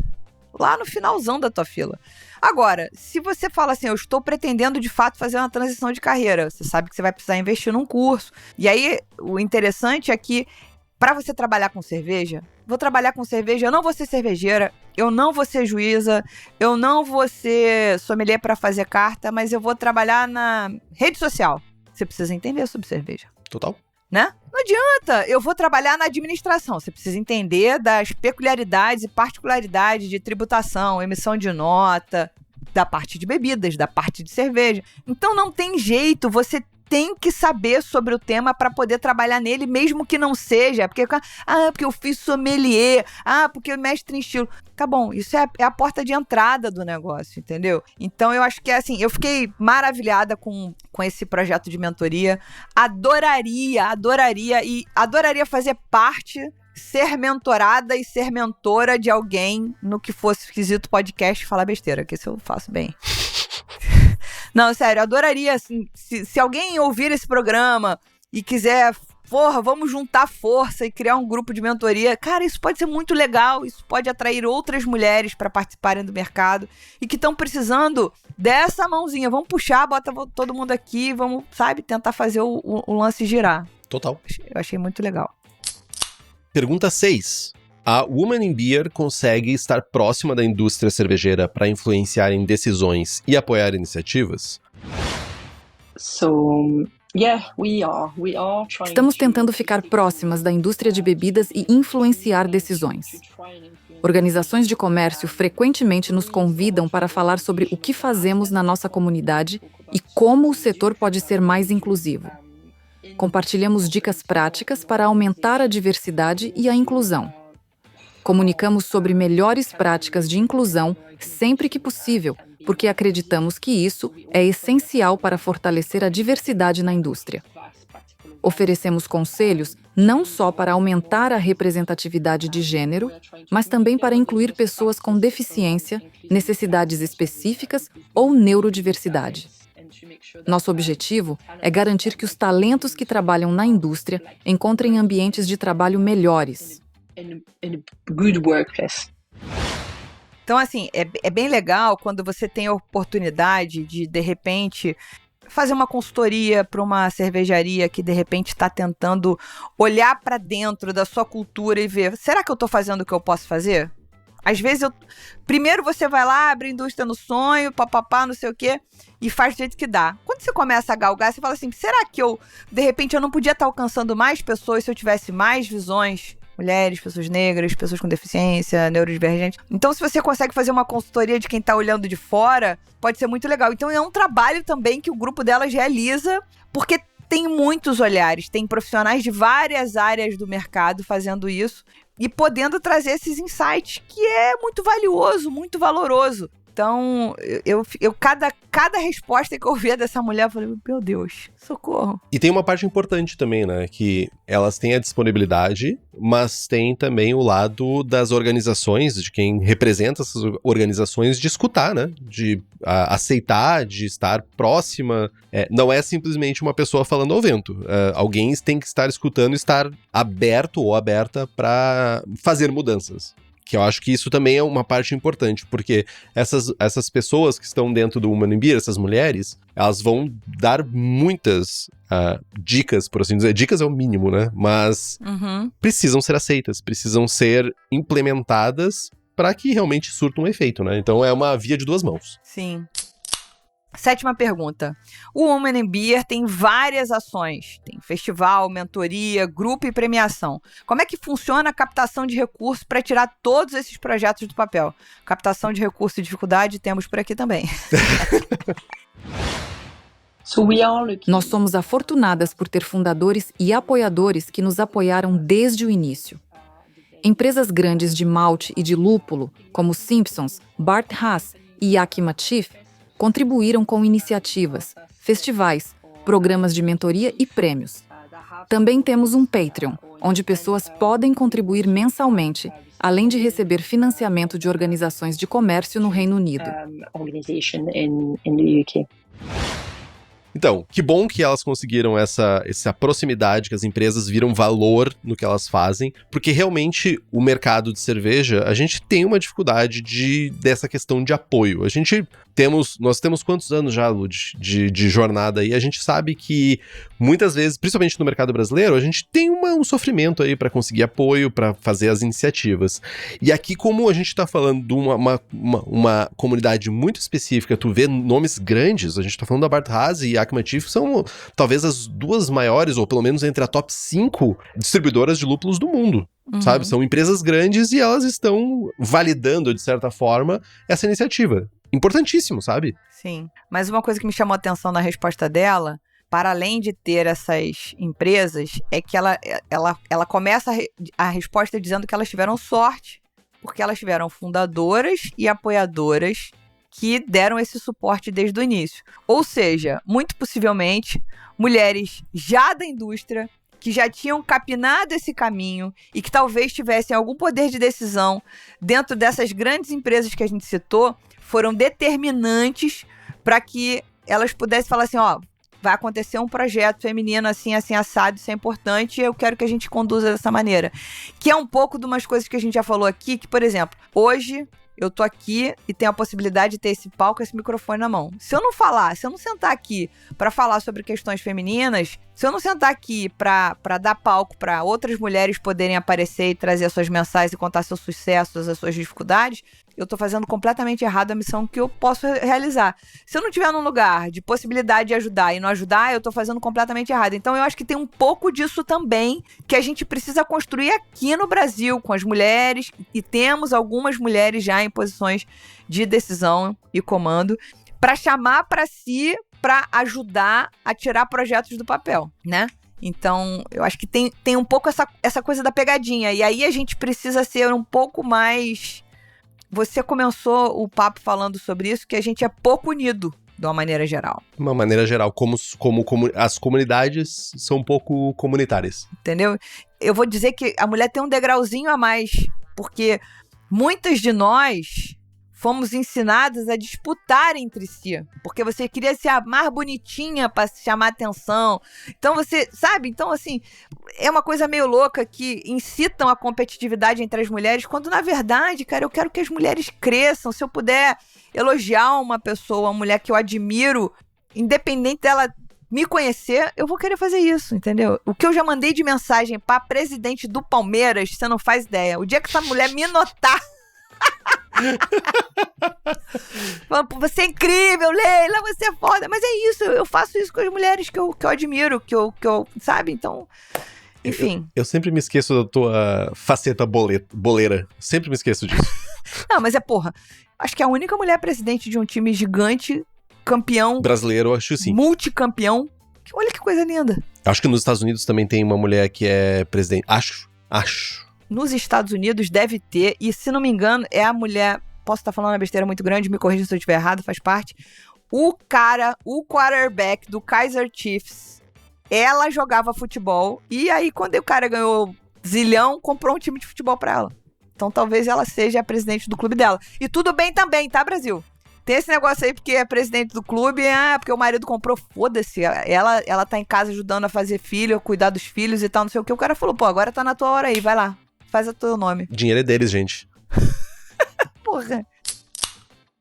Lá no finalzão da tua fila. Agora, se você fala assim, eu estou pretendendo de fato fazer uma transição de carreira, você sabe que você vai precisar investir num curso. E aí, o interessante é que, para você trabalhar com cerveja, vou trabalhar com cerveja, eu não vou ser cervejeira, eu não vou ser juíza, eu não vou ser sommelier para fazer carta, mas eu vou trabalhar na rede social. Você precisa entender sobre cerveja. Total. Né? Não adianta, eu vou trabalhar na administração. Você precisa entender das peculiaridades e particularidades de tributação, emissão de nota, da parte de bebidas, da parte de cerveja. Então não tem jeito, você tem que saber sobre o tema para poder trabalhar nele, mesmo que não seja. Porque eu fiz sommelier, porque eu mestre em estilo. Tá bom, isso é a porta de entrada do negócio, entendeu? Então eu acho que é assim, eu fiquei maravilhada com esse projeto de mentoria. Adoraria fazer parte, ser mentorada e ser mentora de alguém no que fosse esquisito podcast e falar besteira, que isso eu faço bem. Não, sério, eu adoraria, assim, se alguém ouvir esse programa e quiser, vamos juntar força e criar um grupo de mentoria, cara, isso pode ser muito legal, isso pode atrair outras mulheres para participarem do mercado e que estão precisando dessa mãozinha. Vamos puxar, bota todo mundo aqui, vamos, sabe, tentar fazer o lance girar. Total. Eu achei muito legal. Pergunta 6. A Women in Beer consegue estar próxima da indústria cervejeira para influenciar em decisões e apoiar iniciativas? Estamos tentando ficar próximas da indústria de bebidas e influenciar decisões. Organizações de comércio frequentemente nos convidam para falar sobre o que fazemos na nossa comunidade e como o setor pode ser mais inclusivo. Compartilhamos dicas práticas para aumentar a diversidade e a inclusão. Comunicamos sobre melhores práticas de inclusão sempre que possível, porque acreditamos que isso é essencial para fortalecer a diversidade na indústria. Oferecemos conselhos não só para aumentar a representatividade de gênero, mas também para incluir pessoas com deficiência, necessidades específicas ou neurodiversidade. Nosso objetivo é garantir que os talentos que trabalham na indústria encontrem ambientes de trabalho melhores. In a good workplace. Então, assim, é bem legal quando você tem a oportunidade de repente, fazer uma consultoria para uma cervejaria que, de repente, está tentando olhar para dentro da sua cultura e ver, será que eu estou fazendo o que eu posso fazer? Às vezes, primeiro você vai lá, abre a indústria no sonho, papapá, não sei o quê, e faz do jeito que dá. Quando você começa a galgar, você fala assim, será que de repente, eu não podia estar alcançando mais pessoas se eu tivesse mais visões? Mulheres, pessoas negras, pessoas com deficiência, neurodivergentes. Então, se você consegue fazer uma consultoria de quem está olhando de fora, pode ser muito legal. Então, é um trabalho também que o grupo delas realiza, porque tem muitos olhares, tem profissionais de várias áreas do mercado fazendo isso e podendo trazer esses insights, que é muito valioso, muito valoroso. Então, cada resposta que eu ouvia dessa mulher, eu falei, meu Deus, socorro. E tem uma parte importante também, né? Que elas têm a disponibilidade, mas tem também o lado das organizações, de quem representa essas organizações, de escutar, né? De aceitar, de estar próxima. Não é simplesmente uma pessoa falando ao vento. Alguém tem que estar escutando, estar aberto ou aberta para fazer mudanças. Que eu acho que isso também é uma parte importante, porque essas pessoas que estão dentro do Women in Beer, essas mulheres, elas vão dar muitas dicas, por assim dizer. Dicas é o mínimo, né? Mas precisam ser aceitas, precisam ser implementadas para que realmente surtam um efeito, né? Então é uma via de duas mãos. Sim. 7ª pergunta. O Women in Beer tem várias ações. Tem festival, mentoria, grupo e premiação. Como é que funciona a captação de recursos para tirar todos esses projetos do papel? Captação de recursos e dificuldade temos por aqui também. Nós somos afortunadas por ter fundadores e apoiadores que nos apoiaram desde o início. Empresas grandes de malte e de lúpulo, como Simpsons, Bart Haas e Yakima Chief, contribuíram com iniciativas, festivais, programas de mentoria e prêmios. Também temos um Patreon, onde pessoas podem contribuir mensalmente, além de receber financiamento de organizações de comércio no Reino Unido. Então, que bom que elas conseguiram essa proximidade, que as empresas viram valor no que elas fazem, porque realmente o mercado de cerveja, a gente tem uma dificuldade dessa questão de apoio. Nós temos quantos anos já, Lud, de jornada aí? A gente sabe que muitas vezes, principalmente no mercado brasileiro, a gente tem um sofrimento aí para conseguir apoio, para fazer as iniciativas. E aqui, como a gente tá falando de uma comunidade muito específica, tu vê nomes grandes, a gente tá falando da Bart Haas e Yakima Chief, são talvez as duas maiores, ou pelo menos entre a top 5 distribuidoras de lúpulos do mundo. Sabe? São empresas grandes e elas estão validando, de certa forma, essa iniciativa. Importantíssimo, sabe? Sim. Mas uma coisa que me chamou a atenção na resposta dela, para além de ter essas empresas, é que ela começa a resposta dizendo que elas tiveram sorte, porque elas tiveram fundadoras e apoiadoras que deram esse suporte desde o início. Ou seja, muito possivelmente, mulheres já da indústria, que já tinham capinado esse caminho e que talvez tivessem algum poder de decisão dentro dessas grandes empresas que a gente citou, foram determinantes para que elas pudessem falar assim, ó, vai acontecer um projeto feminino assim, assim, assado, isso é importante e eu quero que a gente conduza dessa maneira. Que é um pouco de umas coisas que a gente já falou aqui, que, por exemplo, hoje eu tô aqui e tenho a possibilidade de ter esse palco, esse microfone na mão. Se eu não sentar aqui para falar sobre questões femininas, se eu não sentar aqui para dar palco para outras mulheres poderem aparecer e trazer as suas mensagens e contar seus sucessos, as suas dificuldades, eu tô fazendo completamente errado a missão que eu posso realizar. Se eu não estiver num lugar de possibilidade de ajudar e não ajudar, eu tô fazendo completamente errado. Então eu acho que tem um pouco disso também que a gente precisa construir aqui no Brasil com as mulheres, e temos algumas mulheres já em posições de decisão e comando, para chamar para si, para ajudar a tirar projetos do papel, né? Então, eu acho que tem um pouco essa coisa da pegadinha. E aí a gente precisa ser um pouco mais... Você começou o papo falando sobre isso, que a gente é pouco unido, de uma maneira geral. De uma maneira geral, como as comunidades são um pouco comunitárias. Entendeu? Eu vou dizer que a mulher tem um degrauzinho a mais, porque muitas de nós fomos ensinadas a disputar entre si, porque você queria ser a mais bonitinha para chamar atenção. Então você, sabe? Então assim, é uma coisa meio louca que incitam a competitividade entre as mulheres, quando na verdade, cara, eu quero que as mulheres cresçam. Se eu puder elogiar uma pessoa, uma mulher que eu admiro, independente dela me conhecer, eu vou querer fazer isso, entendeu? O que eu já mandei de mensagem pra presidente do Palmeiras, você não faz ideia. O dia que essa mulher me notar falando, você é incrível, Leila, você é foda. Mas é isso, eu faço isso com as mulheres que eu admiro, que eu sabe? Então, enfim. Eu sempre me esqueço da tua faceta boleira. Sempre me esqueço disso. Não, mas acho que é a única mulher presidente de um time gigante, campeão. Brasileiro, eu acho sim. Multicampeão. Olha que coisa linda. Acho que nos Estados Unidos também tem uma mulher que é presidente. Acho. Nos Estados Unidos deve ter, e se não me engano, é a mulher, posso estar falando uma besteira muito grande, me corrija se eu estiver errado, faz parte. O quarterback do Kaiser Chiefs, ela jogava futebol, e aí quando o cara ganhou zilhão, comprou um time de futebol pra ela. Então talvez ela seja a presidente do clube dela. E tudo bem também, tá, Brasil? Tem esse negócio aí porque é presidente do clube, porque o marido comprou, foda-se. Ela tá em casa ajudando a fazer filho, a cuidar dos filhos e tal, não sei o que. O cara falou, pô, agora tá na tua hora aí, vai lá. Faz o teu nome. Dinheiro é deles, gente. Porra.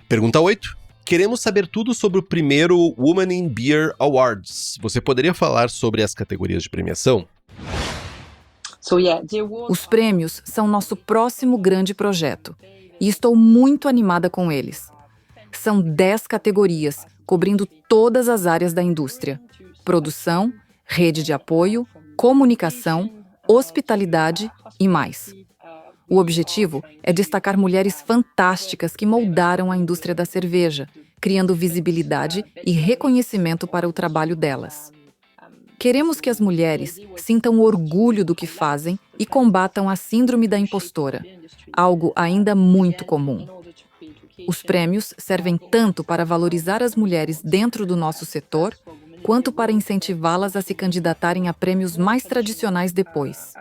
Pergunta 8. Queremos saber tudo sobre o primeiro Women in Beer Awards. Você poderia falar sobre as categorias de premiação? Os prêmios são nosso próximo grande projeto. E estou muito animada com eles. São 10 categorias, cobrindo todas as áreas da indústria. Produção, rede de apoio, comunicação, hospitalidade e mais. O objetivo é destacar mulheres fantásticas que moldaram a indústria da cerveja, criando visibilidade e reconhecimento para o trabalho delas. Queremos que as mulheres sintam orgulho do que fazem e combatam a síndrome da impostora, algo ainda muito comum. Os prêmios servem tanto para valorizar as mulheres dentro do nosso setor, quanto para incentivá-las a se candidatarem a prêmios mais tradicionais depois.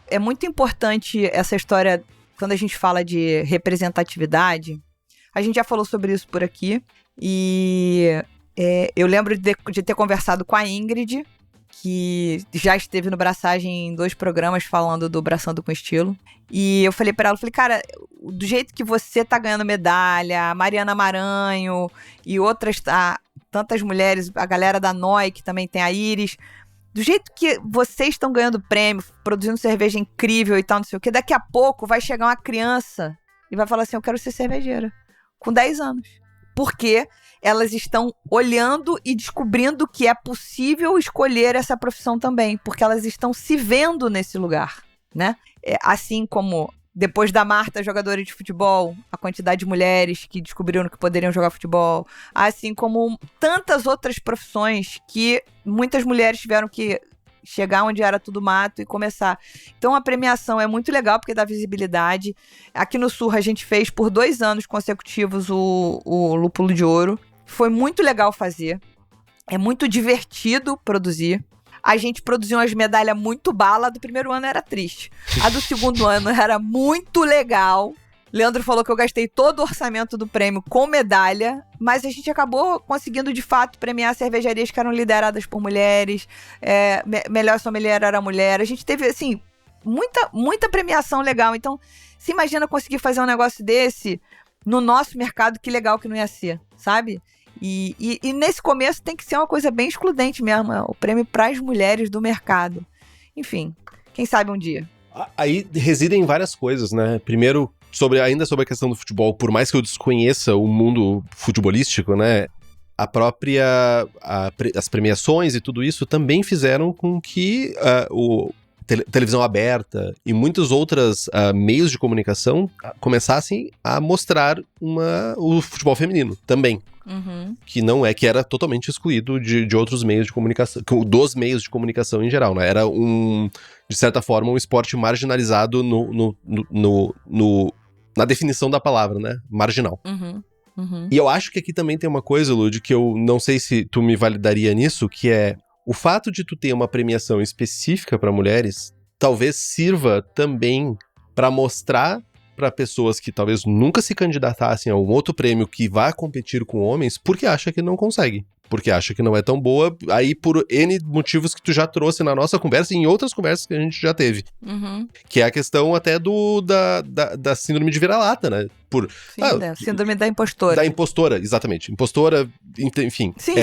É muito importante essa história, quando a gente fala de representatividade. A gente já falou sobre isso por aqui, e eu lembro de ter conversado com a Ingrid, que já esteve no Braçagem em 2 programas falando do Braçando com Estilo. E eu falei pra ela, cara, do jeito que você tá ganhando medalha, a Mariana Maranho e outras, tantas mulheres, a galera da NOI, que também tem a Iris, do jeito que vocês estão ganhando prêmio, produzindo cerveja incrível e tal, não sei o que, daqui a pouco vai chegar uma criança e vai falar assim, eu quero ser cervejeira, com 10 anos. Porque elas estão olhando e descobrindo que é possível escolher essa profissão também, porque elas estão se vendo nesse lugar, né? Assim como depois da Marta, jogadora de futebol, a quantidade de mulheres que descobriram que poderiam jogar futebol, assim como tantas outras profissões que muitas mulheres tiveram que chegar onde era tudo mato e começar. Então a premiação é muito legal porque dá visibilidade. Aqui no Sul a gente fez por 2 anos consecutivos o Lúpulo de Ouro. Foi muito legal fazer. É muito divertido produzir. A gente produziu umas medalhas muito bala. Do primeiro ano era triste. A do segundo ano era muito legal. Leandro falou que eu gastei todo o orçamento do prêmio com medalha, mas a gente acabou conseguindo, de fato, premiar cervejarias que eram lideradas por mulheres, melhor sommelier era mulher. A gente teve, assim, muita premiação legal. Então, se imagina conseguir fazer um negócio desse no nosso mercado, que legal que não ia ser, sabe? E nesse começo tem que ser uma coisa bem excludente mesmo, o prêmio para as mulheres do mercado. Enfim, quem sabe um dia. Aí residem várias coisas, né? Primeiro, ainda sobre a questão do futebol, por mais que eu desconheça o mundo futebolístico, né? As premiações e tudo isso também fizeram com que televisão aberta e muitos outros meios de comunicação começassem a mostrar o futebol feminino também. Uhum. Que era totalmente excluído de outros meios de comunicação, dos meios de comunicação em geral, né? Era de certa forma, um esporte marginalizado na definição da palavra, né? Marginal. Uhum. Uhum. E eu acho que aqui também tem uma coisa, Lud, que eu não sei se tu me validaria nisso, que é o fato de tu ter uma premiação específica para mulheres, talvez sirva também para mostrar para pessoas que talvez nunca se candidatassem a um outro prêmio que vá competir com homens, porque acha que não consegue. Porque acha que não é tão boa, aí por N motivos que tu já trouxe na nossa conversa e em outras conversas que a gente já teve. Uhum. Que é a questão até da síndrome de vira-lata, né? Sim, síndrome da impostora. Da impostora, exatamente. Impostora, enfim. Sim.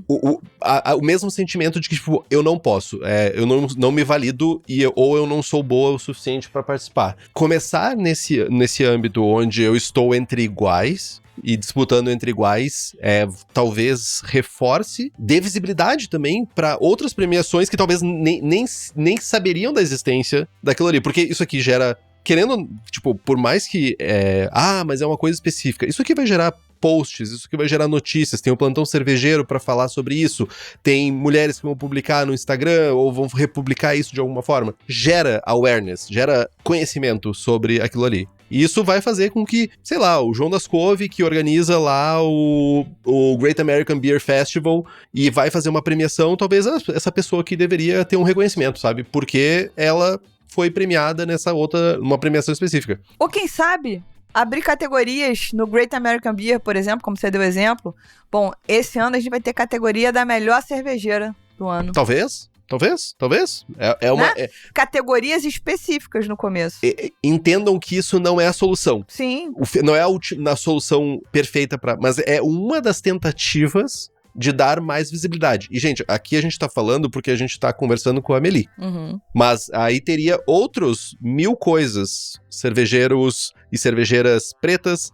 O mesmo sentimento de que, tipo, eu não posso, eu não me valido ou eu não sou boa o suficiente pra participar. Começar nesse âmbito onde eu estou entre iguais e disputando entre iguais, talvez reforce, dê visibilidade também pra outras premiações que talvez nem saberiam da existência daquilo ali, porque isso aqui gera, querendo, tipo, por mais que mas é uma coisa específica, isso aqui vai gerar posts, isso aqui vai gerar notícias, tem o Plantão Cervejeiro pra falar sobre isso, tem mulheres que vão publicar no Instagram ou vão republicar isso de alguma forma, gera awareness, gera conhecimento sobre aquilo ali. E isso vai fazer com que, sei lá, o João das Couve, que organiza lá o Great American Beer Festival e vai fazer uma premiação, talvez essa pessoa aqui deveria ter um reconhecimento, sabe? Porque ela foi premiada uma premiação específica. Ou quem sabe, abrir categorias no Great American Beer, por exemplo, como você deu exemplo. Bom, esse ano a gente vai ter categoria da melhor cervejeira do ano. Talvez. Né? Categorias específicas no começo. Entendam que isso não é a solução. Sim. Não é a solução perfeita mas é uma das tentativas de dar mais visibilidade. E, gente, aqui a gente tá falando porque a gente tá conversando com a Amélie. Uhum. Mas aí teria outros 1000 coisas. Cervejeiros e cervejeiras pretas.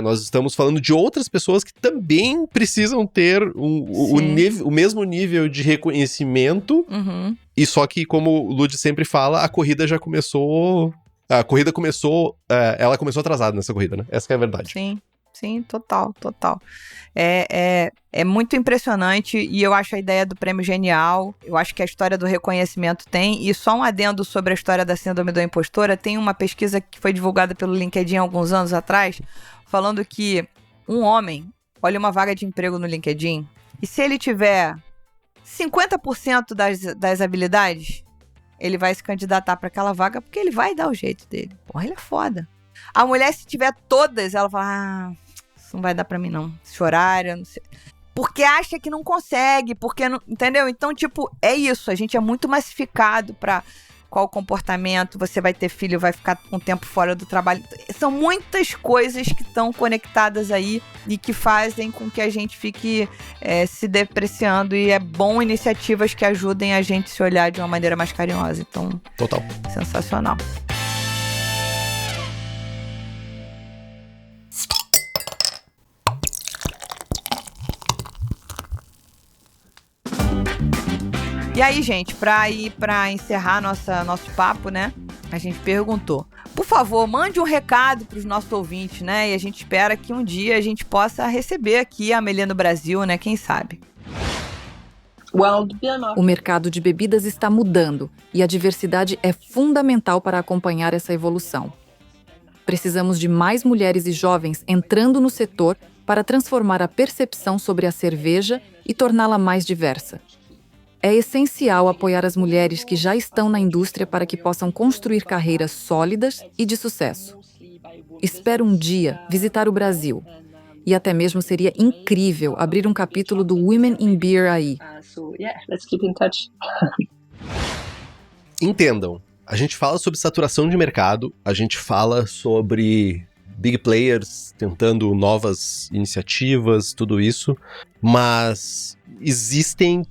Nós estamos falando de outras pessoas que também precisam ter o mesmo nível de reconhecimento. Uhum. E só que, como o Lud sempre fala, a corrida já começou... A corrida começou... ela começou atrasada nessa corrida, né? Essa que é a verdade. Sim, total. É muito impressionante e eu acho a ideia do prêmio genial. Eu acho que a história do reconhecimento tem. E só um adendo sobre a história da síndrome da impostora. Tem uma pesquisa que foi divulgada pelo LinkedIn há alguns anos atrás, falando que um homem olha uma vaga de emprego no LinkedIn e se ele tiver 50% das habilidades, ele vai se candidatar para aquela vaga porque ele vai dar o jeito dele. Porra, ele é foda. A mulher, se tiver todas, ela fala, isso não vai dar pra mim não, esse horário, não sei. Porque acha que não consegue, porque não, entendeu? Então, tipo, é isso, a gente é muito massificado pra qual comportamento, você vai ter filho, vai ficar um tempo fora do trabalho. São muitas coisas que estão conectadas aí e que fazem com que a gente fique se depreciando e é bom iniciativas que ajudem a gente a se olhar de uma maneira mais carinhosa. Então, total. Sensacional. E aí, gente, pra encerrar nosso papo, né? A gente perguntou. Por favor, mande um recado pros nossos ouvintes, né? E a gente espera que um dia a gente possa receber aqui a Amélie no Brasil, né? Quem sabe? O mercado de bebidas está mudando e a diversidade é fundamental para acompanhar essa evolução. Precisamos de mais mulheres e jovens entrando no setor para transformar a percepção sobre a cerveja e torná-la mais diversa. É essencial apoiar as mulheres que já estão na indústria para que possam construir carreiras sólidas e de sucesso. Espero um dia visitar o Brasil. E até mesmo seria incrível abrir um capítulo do Women in Beer aí. Let's keep in touch. Entendam, a gente fala sobre saturação de mercado, a gente fala sobre big players tentando novas iniciativas, tudo isso, mas existem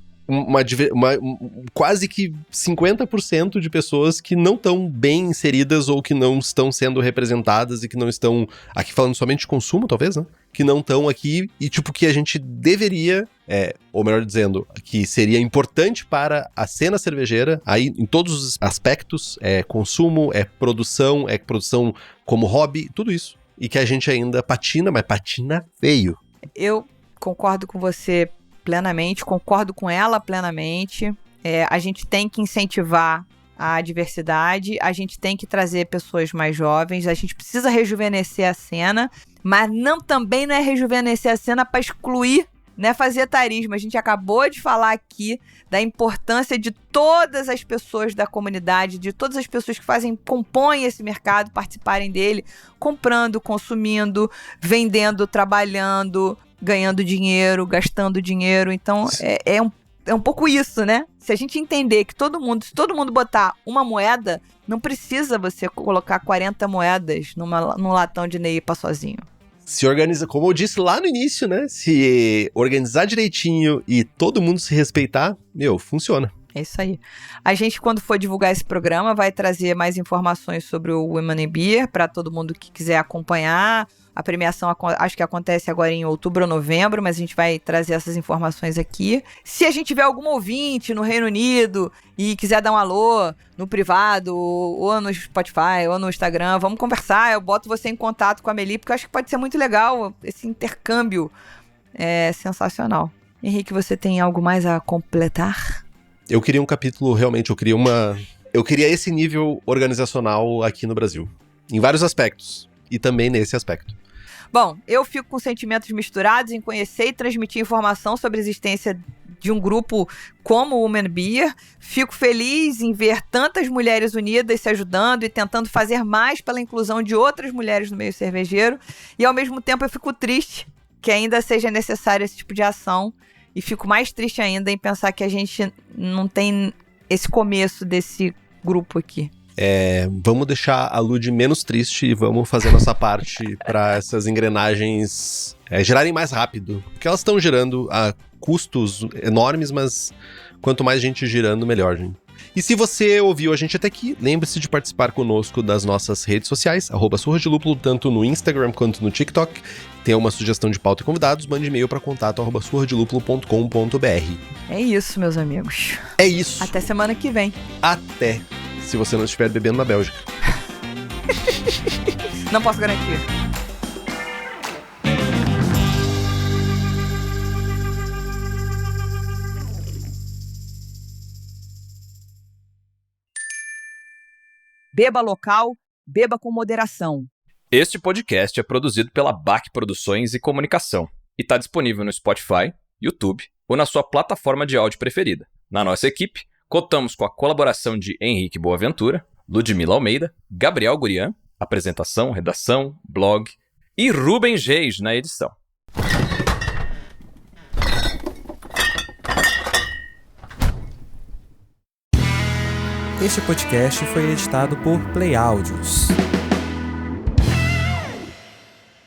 quase que 50% de pessoas que não estão bem inseridas ou que não estão sendo representadas e que não estão aqui falando somente de consumo, talvez, né? Que não estão aqui e, tipo, que a gente deveria, ou melhor dizendo, que seria importante para a cena cervejeira, aí em todos os aspectos, consumo, produção como hobby, tudo isso. E que a gente ainda patina, mas patina feio. Eu concordo com você plenamente, concordo com ela plenamente. A gente tem que incentivar a diversidade, a gente tem que trazer pessoas mais jovens, a gente precisa rejuvenescer a cena, mas também não é rejuvenescer a cena para excluir, né, fazer etarismo. A gente acabou de falar aqui da importância de todas as pessoas da comunidade, de todas as pessoas que compõem esse mercado, participarem dele, comprando, consumindo, vendendo, trabalhando, ganhando dinheiro, gastando dinheiro. Então, é um pouco isso, né? Se a gente entender que se todo mundo botar uma moeda, não precisa você colocar 40 moedas num latão de neipa sozinho. Se organiza, como eu disse lá no início, né? Se organizar direitinho e todo mundo se respeitar, funciona. É isso aí. A gente, quando for divulgar esse programa, vai trazer mais informações sobre o Women in Beer para todo mundo que quiser acompanhar. A premiação acho que acontece agora em outubro ou novembro, mas a gente vai trazer essas informações aqui. Se a gente tiver algum ouvinte no Reino Unido e quiser dar um alô no privado, ou no Spotify, ou no Instagram, vamos conversar. Eu boto você em contato com a Amélie, porque eu acho que pode ser muito legal. Esse intercâmbio é sensacional. Henrique, você tem algo mais a completar? Eu queria um capítulo, realmente, eu queria esse nível organizacional aqui no Brasil. Em vários aspectos. E também nesse aspecto. Bom, eu fico com sentimentos misturados em conhecer e transmitir informação sobre a existência de um grupo como o Women Beer. Fico feliz em ver tantas mulheres unidas se ajudando e tentando fazer mais pela inclusão de outras mulheres no meio cervejeiro. E, ao mesmo tempo, eu fico triste que ainda seja necessário esse tipo de ação. E fico mais triste ainda em pensar que a gente não tem esse começo desse grupo aqui. Vamos deixar a Lud menos triste e vamos fazer nossa parte para essas engrenagens girarem mais rápido. Porque elas estão girando a custos enormes, mas quanto mais gente girando, melhor, gente. E se você ouviu a gente até aqui, lembre-se de participar conosco das nossas redes sociais, @surradelúpulo, tanto no Instagram quanto no TikTok. Tem uma sugestão de pauta e convidados, mande e-mail para contato@surradelúpulo.com.br. É isso, meus amigos. É isso. Até semana que vem. Até, se você não estiver bebendo na Bélgica. Não posso garantir. Beba local, beba com moderação. Este podcast é produzido pela BAC Produções e Comunicação e está disponível no Spotify, YouTube ou na sua plataforma de áudio preferida. Na nossa equipe, contamos com a colaboração de Henrique Boaventura, Ludmila Almeida, Gabriel Gurian, apresentação, redação, blog, e Rubens Reis na edição. Este podcast foi editado por Play Áudios.